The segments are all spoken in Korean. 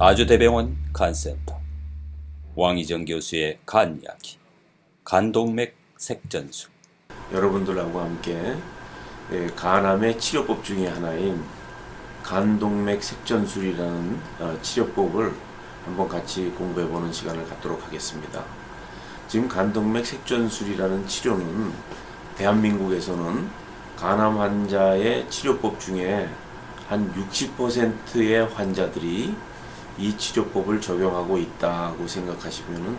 아주대병원 간센터 왕희정 교수의 간 이야기 간동맥 색전술. 여러분들하고 함께 간암의 치료법 중에 하나인 간동맥 색전술이라는 치료법을 한번 같이 공부해보는 시간을 갖도록 하겠습니다. 지금 간동맥 색전술이라는 치료는 대한민국에서는 간암 환자의 치료법 중에 한 60%의 환자들이 이 치료법을 적용하고 있다고 생각하시면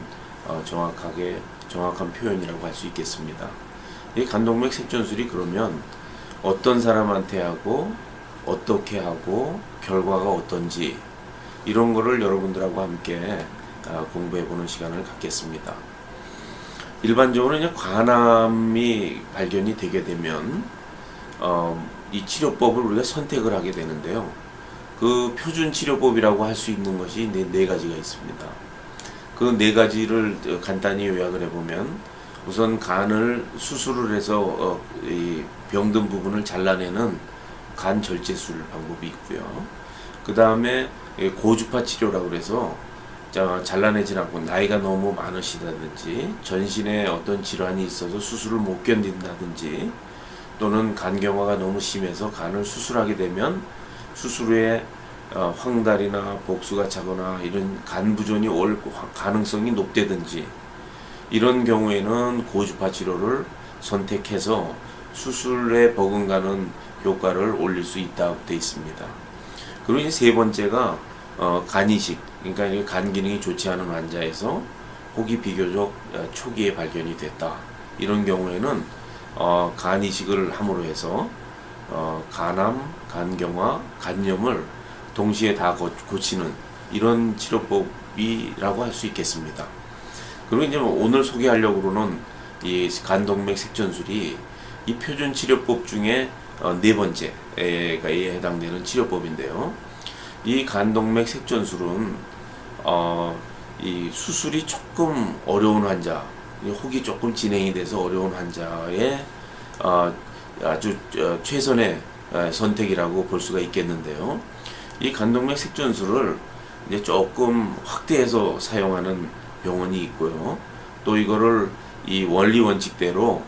정확한 표현이라고 할 수 있겠습니다. 이 간동맥 색전술이 그러면 어떤 사람한테 하고 어떻게 하고 결과가 어떤지 이런 거를 여러분들하고 함께 공부해 보는 시간을 갖겠습니다. 일반적으로 이제 간암이 발견이 되게 되면 이 치료법을 우리가 선택을 하게 되는데요. 그 표준 치료법이라고 할 수 있는 것이 네 가지가 있습니다. 그 네 가지를 간단히 요약을 해보면, 우선 간을 수술을 해서 이 병든 부분을 잘라내는 간 절제술 방법이 있고요. 그 다음에 고주파 치료라고 그래서 잘라내지 않고 나이가 너무 많으시다든지 전신에 어떤 질환이 있어서 수술을 못 견딘다든지 또는 간경화가 너무 심해서 간을 수술하게 되면 수술 후에 황달이나 복수가 차거나 이런 간 부전이 올 가능성이 높다든지 이런 경우에는 고주파 치료를 선택해서 수술에 버금가는 효과를 올릴 수 있다고 되어 있습니다. 그리고 이제 세 번째가 간이식, 그러니까 간 기능이 좋지 않은 환자에서 혹이 비교적 초기에 발견이 됐다. 이런 경우에는 간 이식을 함으로 해서 간암, 간경화, 간염을 동시에 다 고치는 이런 치료법이라고 할 수 있겠습니다. 그리고 이제 오늘 소개하려고는 이 간동맥 색전술이 이 표준 치료법 중에 네 번째에 해당되는 치료법인데요. 이 간동맥 색전술은 이 수술이 조금 어려운 환자, 혹이 조금 진행이 돼서 어려운 환자의 아주 최선의 선택이라고 볼 수가 있겠는데요. 이 간동맥 색전술을 이제 조금 확대해서 사용하는 병원이 있고요. 또 이거를 이 원리 원칙대로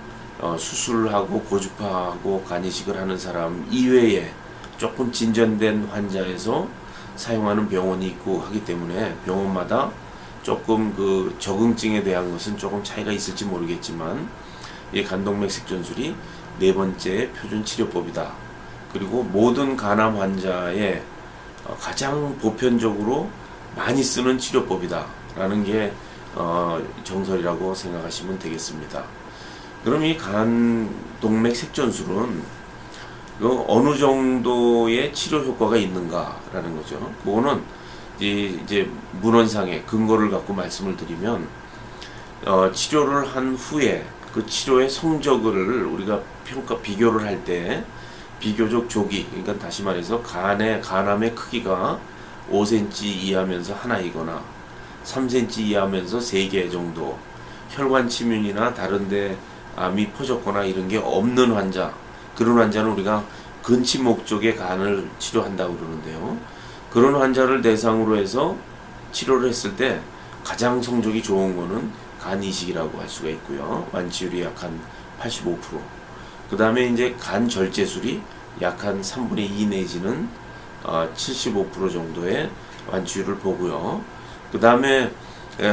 수술하고 고주파하고 간이식을 하는 사람 이외에 조금 진전된 환자에서 사용하는 병원이 있고 하기 때문에 병원마다 조금 그 적응증에 대한 것은 조금 차이가 있을지 모르겠지만 이 간동맥 색전술이 네 번째 표준 치료법이다. 그리고 모든 간암 환자의 가장 보편적으로 많이 쓰는 치료법이다 라는 게 정설이라고 생각하시면 되겠습니다. 그럼 이 간동맥 색전술은 어느 정도의 치료 효과가 있는가 라는 거죠. 그거는 이제 문헌상의 근거를 갖고 말씀을 드리면 치료를 한 후에 그 치료의 성적을 우리가 비교를 할 때 비교적 조기, 그러니까 다시 말해서 간암의 크기가 5cm 이하면서 하나이거나 3cm 이하면서 3개 정도, 혈관 침윤이나 다른데 암이 퍼졌거나 이런 게 없는 환자, 그런 환자는 우리가 근치 목적의 간을 치료한다고 그러는데요. 그런 환자를 대상으로 해서 치료를 했을 때 가장 성적이 좋은 거는 간 이식이라고 할 수가 있고요. 완치율이 약 한 85%. 그 다음에 이제 간 절제술이 약 한 3분의 2 내지는 75% 정도의 완치율을 보고요. 그 다음에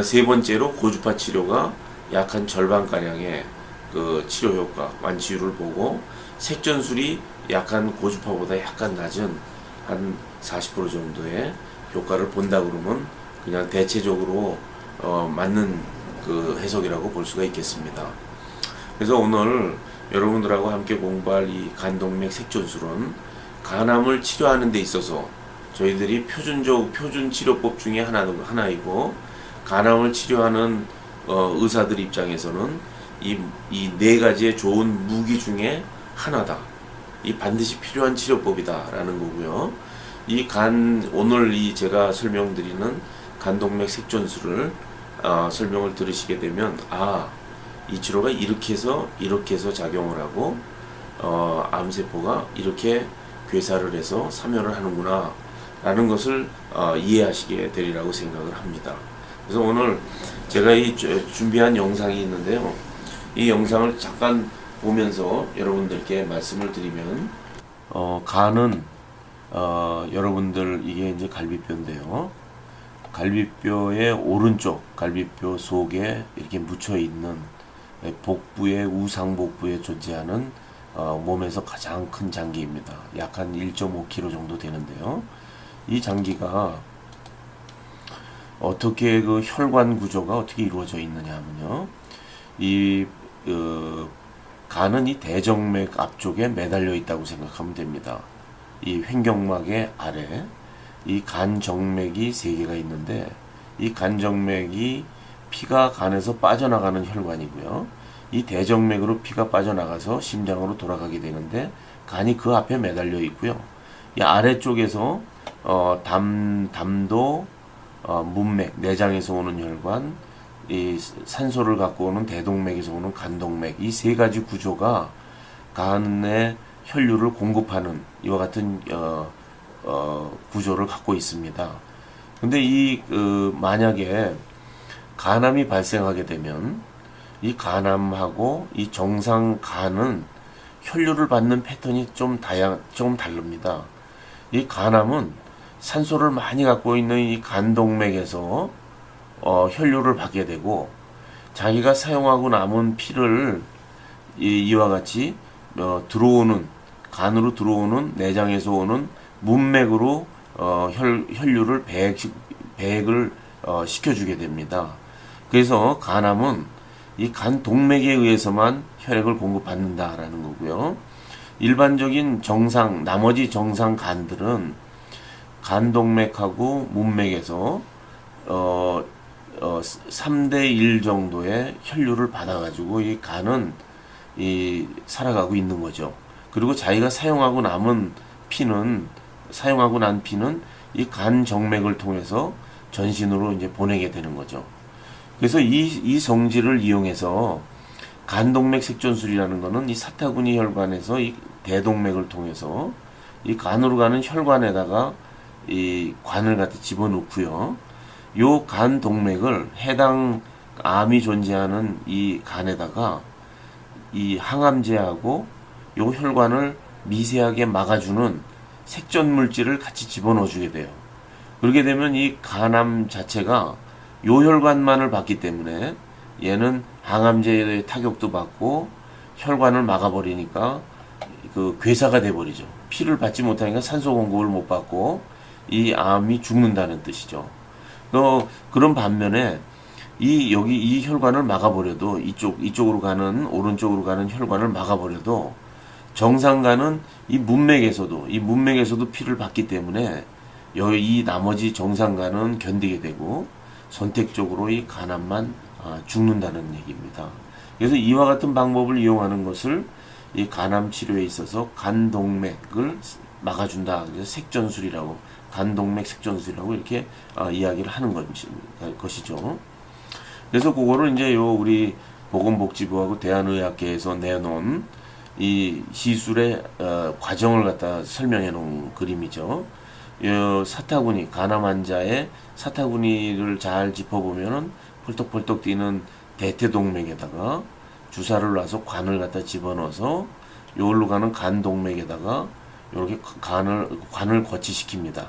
세 번째로 고주파 치료가 약 한 절반가량의 그 치료 효과, 완치율을 보고 색전술이 약간 고주파보다 약간 낮은 한 40% 정도의 효과를 본다 그러면 그냥 대체적으로 맞는 그 해석이라고 볼 수가 있겠습니다. 그래서 오늘 여러분들하고 함께 공부할 이 간동맥 색전술은 간암을 치료하는 데 있어서 저희들이 표준 치료법 중에 하나이고 간암을 치료하는 의사들 입장에서는 이 네 가지의 좋은 무기 중에 하나다. 이 반드시 필요한 치료법이다라는 거고요. 오늘 제가 설명드리는 간동맥 색전술을 설명을 들으시게 되면 이 치료가 이렇게 해서 작용을 하고 암세포가 이렇게 괴사를 해서 사멸을 하는구나. 라는 것을 이해하시게 되리라고 생각을 합니다. 그래서 오늘 제가 이 준비한 영상이 있는데요. 이 영상을 잠깐 보면서 여러분들께 말씀을 드리면, 간은 여러분들 이게 이제 갈비뼈인데요. 갈비뼈의 오른쪽 갈비뼈 속에 이렇게 묻혀 있는 복부의 우상복부에 존재하는 몸에서 가장 큰 장기입니다. 약 한 1.5kg 정도 되는데요. 이 장기가 어떻게 그 혈관 구조가 어떻게 이루어져 있느냐 하면요. 이 간은 이 대정맥 앞쪽에 매달려 있다고 생각하면 됩니다. 이 횡격막의 아래 이 간정맥이 3개가 있는데, 이 간정맥이 피가 간에서 빠져나가는 혈관이고요. 이 대정맥으로 피가 빠져나가서 심장으로 돌아가게 되는데, 간이 그 앞에 매달려 있고요. 이 아래쪽에서 담도, 문맥, 내장에서 오는 혈관, 이 산소를 갖고 오는 대동맥에서 오는 간동맥, 이 3가지 구조가 간의 혈류를 공급하는 이와 같은 구조를 갖고 있습니다. 근데 만약에 간암이 발생하게 되면 이 간암하고 이 정상 간은 혈류를 받는 패턴이 좀 다릅니다. 이 간암은 산소를 많이 갖고 있는 이 간동맥에서 혈류를 받게 되고, 자기가 사용하고 남은 피를 이와 같이 간으로 들어오는 내장에서 오는 문맥으로 혈류를 배액을 시켜주게 됩니다. 그래서 간암은 이 간동맥에 의해서만 혈액을 공급받는다라는 거고요. 일반적인 나머지 정상 간들은 간동맥하고 문맥에서 3대1 정도의 혈류를 받아가지고 이 간은 살아가고 있는 거죠. 그리고 자기가 사용하고 난 피는 이 간 정맥을 통해서 전신으로 이제 보내게 되는 거죠. 그래서 이 성질을 이용해서 간동맥 색전술이라는 거는 이 사타구니 혈관에서 이 대동맥을 통해서 이 간으로 가는 혈관에다가 이 관을 갖다 집어넣고요. 요 간 동맥을 해당 암이 존재하는 이 간에다가 이 항암제하고 요 혈관을 미세하게 막아주는 색전 물질을 같이 집어넣어 주게 돼요. 그렇게 되면 이 간암 자체가 요 혈관만을 받기 때문에 얘는 항암제의 타격도 받고 혈관을 막아버리니까 그 괴사가 돼버리죠. 피를 받지 못하니까 산소 공급을 못 받고 이 암이 죽는다는 뜻이죠. 그런 반면에 이 혈관을 막아버려도 이쪽으로 가는 오른쪽으로 가는 혈관을 막아버려도 정상간은 이 문맥에서도 피를 받기 때문에 이 나머지 정상간은 견디게 되고 선택적으로 이 간암만 죽는다는 얘기입니다. 그래서 이와 같은 방법을 이용하는 것을 이 간암 치료에 있어서 간동맥을 막아준다. 그래서 색전술이라고, 간동맥 색전술이라고 이렇게 이야기를 하는 것이죠. 그래서 그거를 이제 우리 보건복지부하고 대한의학계에서 내놓은 이 시술의 과정을 갖다 설명해 놓은 그림이죠. 사타구니, 간암 환자의 사타구니를 잘 짚어보면은 펄떡펄떡 뛰는 대퇴동맥에다가 주사를 놔서 관을 갖다 집어넣어서 요걸로 가는 간동맥에다가 이렇게 관을 거치시킵니다.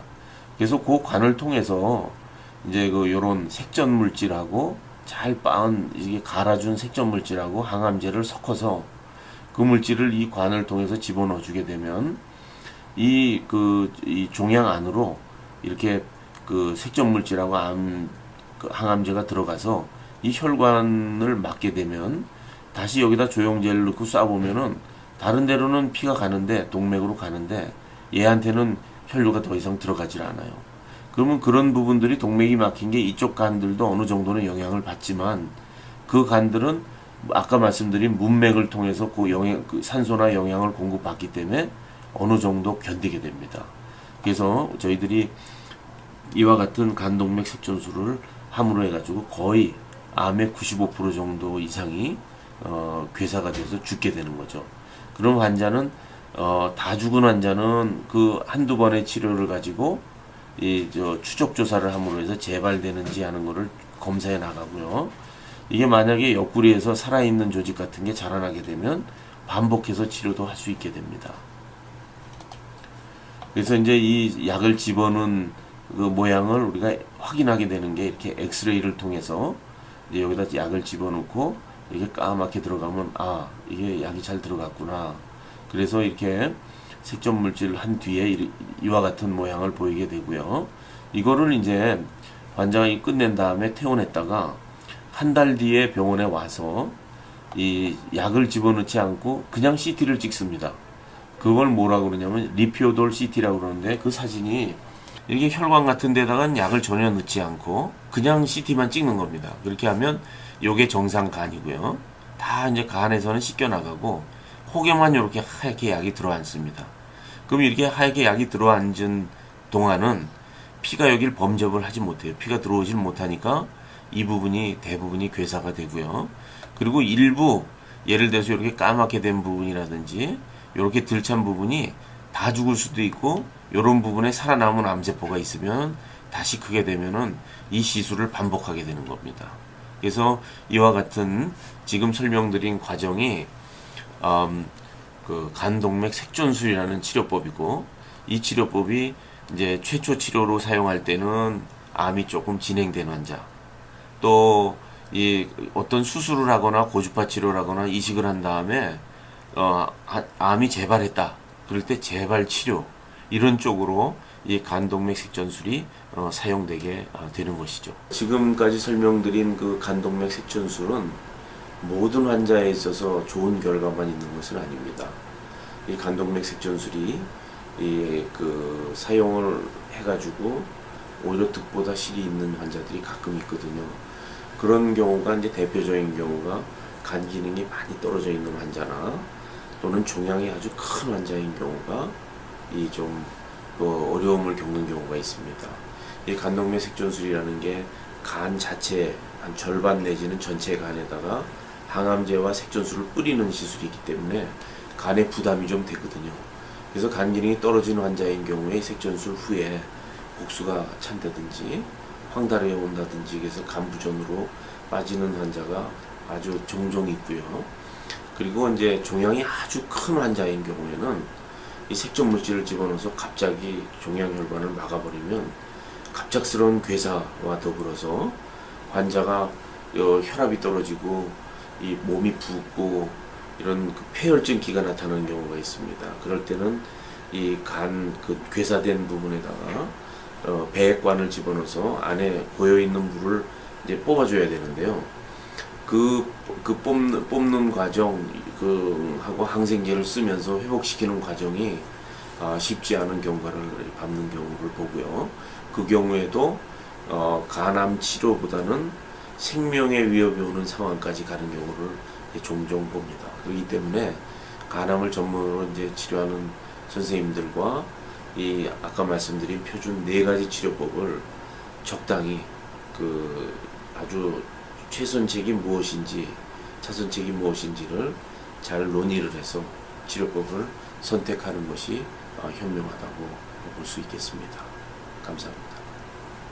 그래서 그 관을 통해서 이제 요런 색전 물질하고 잘 이게 갈아준 색전 물질하고 항암제를 섞어서 그 물질을 이 관을 통해서 집어넣어 주게 되면 이 종양 안으로 이렇게 그 색전 물질하고 항암제가 들어가서 이 혈관을 막게 되면 다시 여기다 조영제를 넣고 쏴보면은 다른 데로는 피가 가는데, 동맥으로 가는데 얘한테는 혈류가 더 이상 들어가질 않아요. 그러면 그런 부분들이, 동맥이 막힌 게 이쪽 간들도 어느 정도는 영향을 받지만 그 간들은 아까 말씀드린 문맥을 통해서 그 산소나 영양을 공급받기 때문에 어느 정도 견디게 됩니다. 그래서 저희들이 이와 같은 간동맥 색전술을 함으로 해가지고 거의 암의 95% 정도 이상이 괴사가 돼서 죽게 되는 거죠. 그럼 환자는 다 죽은 환자는 그 한두 번의 치료를 가지고 추적 조사를 함으로 해서 재발되는지 하는 거를 검사해 나가고요. 이게 만약에 옆구리에서 살아있는 조직 같은 게 자라나게 되면 반복해서 치료도 할 수 있게 됩니다. 그래서 이제 이 약을 집어넣은 그 모양을 우리가 확인하게 되는 게 이렇게 엑스레이를 통해서 이제 여기다 약을 집어넣고 이게 까맣게 들어가면 이게 약이 잘 들어갔구나. 그래서 이렇게 색전 물질을 한 뒤에 이와 같은 모양을 보이게 되고요. 이거를 이제 환자가 끝낸 다음에 퇴원했다가 한 달 뒤에 병원에 와서 이 약을 집어넣지 않고 그냥 CT를 찍습니다. 그걸 뭐라고 그러냐면 리피오돌 CT라고 그러는데, 그 사진이 이렇게 혈관 같은 데다가 약을 전혀 넣지 않고 그냥 CT만 찍는 겁니다. 그렇게 하면 요게 정상 간이고요. 다 이제 간에서는 씻겨 나가고 혹에만 이렇게 하얗게 약이 들어앉습니다. 그럼 이렇게 하얗게 약이 들어앉은 동안은 피가 여기를 범접을 하지 못해요. 피가 들어오질 못하니까 이 부분이 대부분이 괴사가 되고요. 그리고 일부 예를 들어서 이렇게 까맣게 된 부분이라든지 이렇게 들찬 부분이 다 죽을 수도 있고, 이런 부분에 살아남은 암세포가 있으면 다시 크게 되면은 이 시술을 반복하게 되는 겁니다. 그래서 이와 같은 지금 설명드린 과정이 그 간동맥 색전술이라는 치료법이고, 이 치료법이 이제 최초 치료로 사용할 때는 암이 조금 진행된 환자, 또 이 어떤 수술을 하거나 고주파 치료를 하거나 이식을 한 다음에 암이 재발했다, 그럴 때 재발 치료, 이런 쪽으로 이 간동맥 색전술이 사용되게 되는 것이죠. 지금까지 설명드린 그 간동맥 색전술은 모든 환자에 있어서 좋은 결과만 있는 것은 아닙니다. 이 간동맥 색전술이 그 사용을 해가지고 오히려 득보다 실이 있는 환자들이 가끔 있거든요. 그런 경우가 이제 대표적인 경우가 간 기능이 많이 떨어져 있는 환자나 또는 종양이 아주 큰 환자인 경우가 어려움을 겪는 경우가 있습니다. 이 간동맥 색전술이라는 게 간 자체 한 절반 내지는 전체 간에다가 항암제와 색전술을 뿌리는 시술이기 때문에 간에 부담이 좀 되거든요. 그래서 간 기능이 떨어진 환자인 경우에 색전술 후에 복수가 찬다든지 황달에 온다든지 그래서 간부전으로 빠지는 환자가 아주 종종 있고요. 그리고 이제 종양이 아주 큰 환자인 경우에는 이 색전 물질을 집어넣어서 갑자기 종양혈관을 막아버리면 갑작스러운 괴사와 더불어서 환자가 혈압이 떨어지고 이 몸이 붓고 이런 그 폐혈증기가 나타나는 경우가 있습니다. 그럴 때는 이 간 그 괴사된 부분에다가 배액관을 집어넣어서 안에 고여있는 물을 이제 뽑아줘야 되는데요. 뽑는 과정, 하고 항생제를 쓰면서 회복시키는 과정이 쉽지 않은 경과를 밟는 경우를 보고요. 그 경우에도 간암 치료보다는 생명의 위협이 오는 상황까지 가는 경우를 종종 봅니다. 그렇기 때문에 간암을 전문으로 이제 치료하는 선생님들과 이 아까 말씀드린 표준 4가지 치료법을 적당히 아주 최선책이 무엇인지 차선책이 무엇인지를 잘 논의를 해서 치료법을 선택하는 것이 현명하다고 볼 수 있겠습니다. 감사합니다.